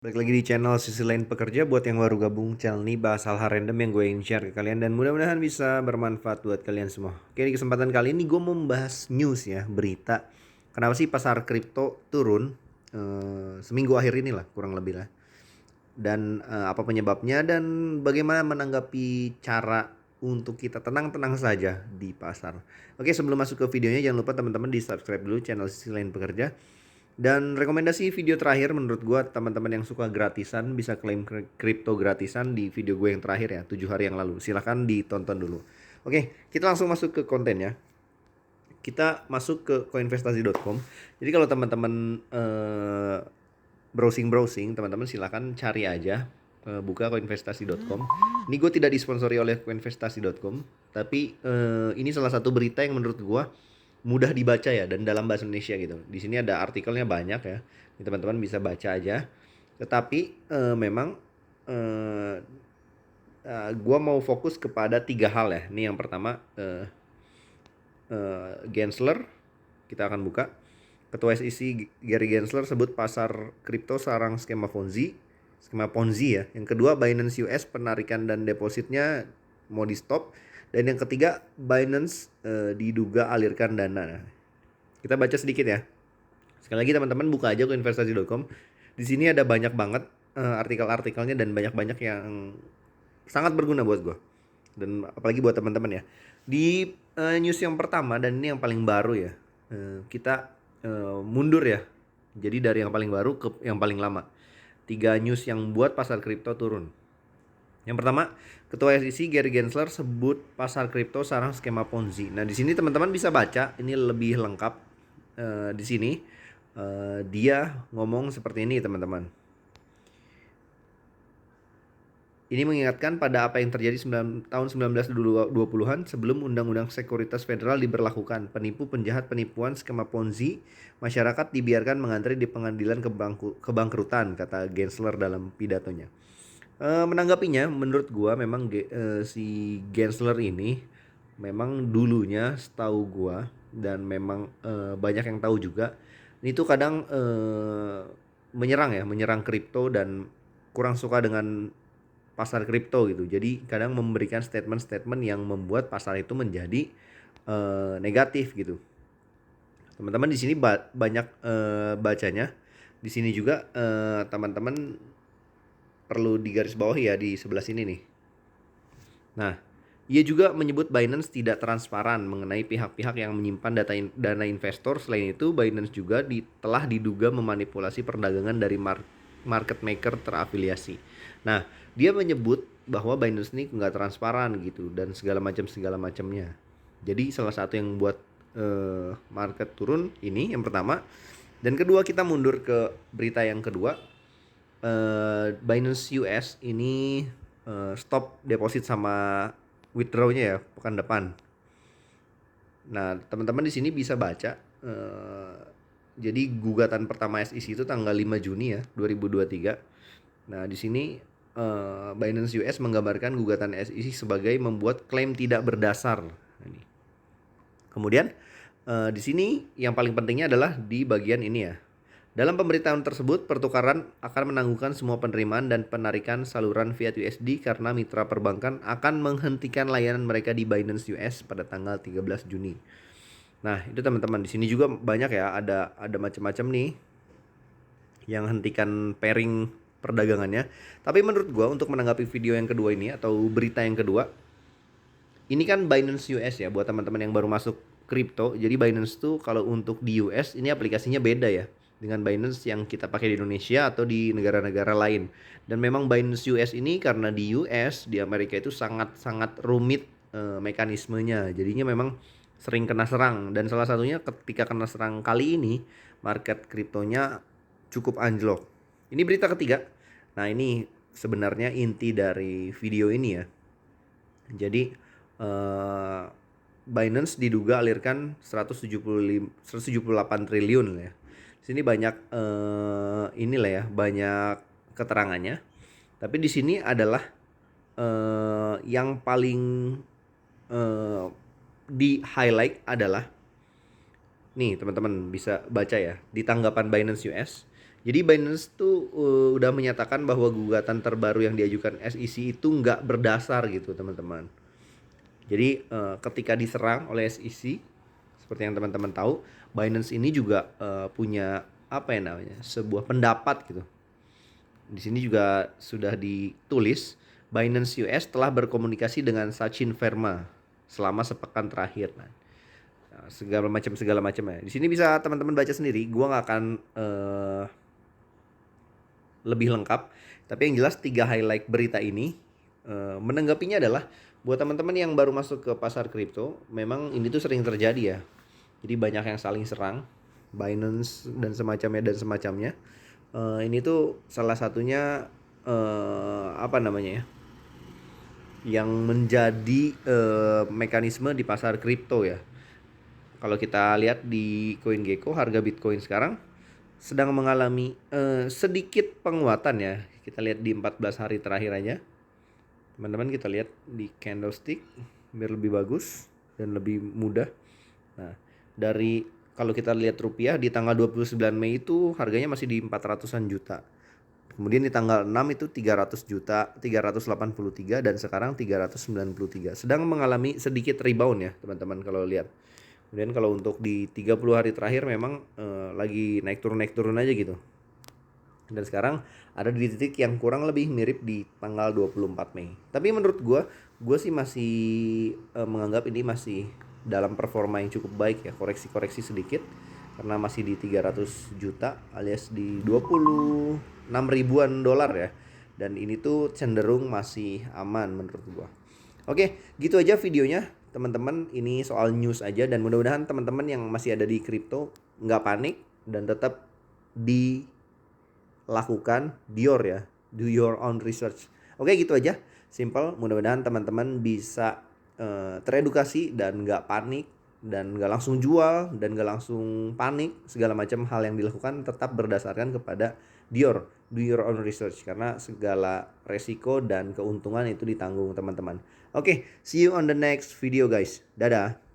Balik lagi di channel Sisi Lain Pekerja. Buat yang baru gabung channel ini, bahas hal-hal random yang gue ingin share ke kalian dan mudah-mudahan bisa bermanfaat buat kalian semua. Oke, di kesempatan kali ini gue mau membahas news ya, berita. Kenapa sih pasar kripto turun seminggu akhir ini lah, kurang lebih lah. Dan apa penyebabnya dan bagaimana menanggapi cara untuk kita tenang-tenang saja di pasar. Oke, sebelum masuk ke videonya jangan lupa teman-teman di subscribe dulu channel Sisi Lain Pekerja. Dan rekomendasi video terakhir menurut gue, teman-teman yang suka gratisan bisa klaim kripto gratisan di video gue yang terakhir ya, 7 hari yang lalu. Silahkan ditonton dulu. Oke, kita langsung masuk ke konten ya. Kita masuk ke koinvestasi.com. Jadi kalau teman-teman browsing-browsing, teman-teman silahkan cari aja, buka koinvestasi.com. Ini gue tidak disponsori oleh koinvestasi.com, tapi ini salah satu berita yang menurut gue mudah dibaca ya, dan dalam bahasa Indonesia gitu. Di sini ada artikelnya banyak ya, ini teman-teman bisa baca aja. Tetapi memang gue mau fokus kepada 3 hal ya. Ini yang pertama, Gensler, kita akan buka. Ketua SEC Gary Gensler sebut pasar kripto sarang skema Ponzi ya. Yang kedua, Binance US penarikan dan depositnya mau di stop. Dan yang ketiga, Binance diduga alirkan dana. Nah, kita baca sedikit ya. Sekali lagi teman-teman buka aja ke investasi.com. Di sini ada banyak banget artikel-artikelnya dan banyak-banyak yang sangat berguna buat gue. Dan apalagi buat teman-teman ya. Di news yang pertama, dan ini yang paling baru ya. Kita mundur ya. Jadi dari yang paling baru ke yang paling lama. 3 news yang buat pasar kripto turun. Yang pertama, Ketua SEC Gary Gensler sebut pasar kripto sarang skema Ponzi. Nah, di sini teman-teman bisa baca, ini lebih lengkap di sini. Dia ngomong seperti ini, teman-teman. Ini mengingatkan pada apa yang terjadi tahun 1920-an sebelum Undang-Undang Sekuritas Federal diberlakukan. Penipu, penjahat, penipuan, skema Ponzi, masyarakat dibiarkan mengantri di pengadilan kebangkrutan, kata Gensler dalam pidatonya. Menanggapinya, menurut gua memang si Gensler ini memang dulunya setahu gua, dan memang banyak yang tahu juga, ini tuh kadang menyerang kripto dan kurang suka dengan pasar kripto gitu. Jadi kadang memberikan statement-statement yang membuat pasar itu menjadi negatif gitu. Teman-teman di sini banyak bacanya. Di sini juga teman-teman perlu digarisbawahi ya di sebelah sini nih. Nah, ia juga menyebut Binance tidak transparan mengenai pihak-pihak yang menyimpan dana investor. Selain itu, Binance juga telah diduga memanipulasi perdagangan dari market maker terafiliasi. Nah, dia menyebut bahwa Binance ini nggak transparan gitu dan segala macamnya. Jadi salah satu yang buat market turun ini yang pertama. Dan kedua, kita mundur ke berita yang kedua. Binance US ini stop deposit sama withdrawnya ya pekan depan. Nah, teman-teman di sini bisa baca. Jadi gugatan pertama SEC itu tanggal 5 Juni ya 2023. Nah, di sini Binance US menggambarkan gugatan SEC sebagai membuat klaim tidak berdasar. Ini. Kemudian di sini yang paling pentingnya adalah di bagian ini ya. Dalam pemberitahuan tersebut, pertukaran akan menangguhkan semua penerimaan dan penarikan saluran fiat USD karena mitra perbankan akan menghentikan layanan mereka di Binance US pada tanggal 13 Juni. Nah, itu teman-teman, di sini juga banyak ya, ada macam-macam nih yang hentikan pairing perdagangannya. Tapi menurut gua untuk menanggapi video yang kedua ini atau berita yang kedua, ini kan Binance US ya buat teman-teman yang baru masuk kripto. Jadi Binance tuh kalau untuk di US ini aplikasinya beda ya dengan Binance yang kita pakai di Indonesia atau di negara-negara lain. Dan memang Binance US ini karena di US, di Amerika itu sangat-sangat rumit mekanismenya. Jadinya memang sering kena serang, dan salah satunya ketika kena serang kali ini market kriptonya cukup anjlok. Ini berita ketiga. Nah, ini sebenarnya inti dari video ini ya. Jadi Binance diduga alirkan 178 triliun ya. Sini banyak inilah ya, banyak keterangannya. Tapi di sini adalah yang paling di highlight adalah nih, teman-teman bisa baca ya di tanggapan Binance US Jadi Binance tuh udah menyatakan bahwa gugatan terbaru yang diajukan SEC itu nggak berdasar gitu teman-teman. Jadi ketika diserang oleh SEC, seperti yang teman-teman tahu, Binance ini juga punya apa ya namanya, sebuah pendapat gitu. Di sini juga sudah ditulis, Binance US telah berkomunikasi dengan Sachin Verma selama sepekan terakhir. Nah, segala macam ya. Di sini bisa teman-teman baca sendiri. Gua nggak akan lebih lengkap. Tapi yang jelas 3 highlight berita ini menanggapinya adalah buat teman-teman yang baru masuk ke pasar kripto, memang ini tuh sering terjadi ya. Jadi banyak yang saling serang, Binance dan semacamnya. Ini tuh salah satunya apa namanya ya? Yang menjadi mekanisme di pasar kripto ya. Kalau kita lihat di CoinGecko, harga Bitcoin sekarang sedang mengalami sedikit penguatan ya. Kita lihat di 14 hari terakhir aja. Teman-teman kita lihat di candlestick biar lebih bagus dan lebih mudah. Nah, dari kalau kita lihat rupiah di tanggal 29 Mei itu harganya masih di 400-an juta. Kemudian di tanggal 6 itu 300 juta, 383 dan sekarang 393. Sedang mengalami sedikit rebound ya, teman-teman kalau lihat. Kemudian kalau untuk di 30 hari terakhir memang lagi naik turun aja gitu. Dan sekarang ada di titik yang kurang lebih mirip di tanggal 24 Mei. Tapi menurut gue sih masih menganggap ini masih dalam performa yang cukup baik ya, koreksi-koreksi sedikit karena masih di 300 juta alias di 26 ribuan dolar ya. Dan ini tuh cenderung masih aman menurut gua. Oke, gitu aja videonya teman-teman. Ini soal news aja dan mudah-mudahan teman-teman yang masih ada di kripto nggak panik dan tetap dilakukan Dior ya, do your own research. Oke, gitu aja, simple. Mudah-mudahan teman-teman bisa teredukasi dan nggak panik dan nggak langsung jual dan nggak langsung panik. Segala macam hal yang dilakukan tetap berdasarkan kepada Dior, do your own research, karena segala resiko dan keuntungan itu ditanggung teman-teman. Oke, see you on the next video guys. Dadah.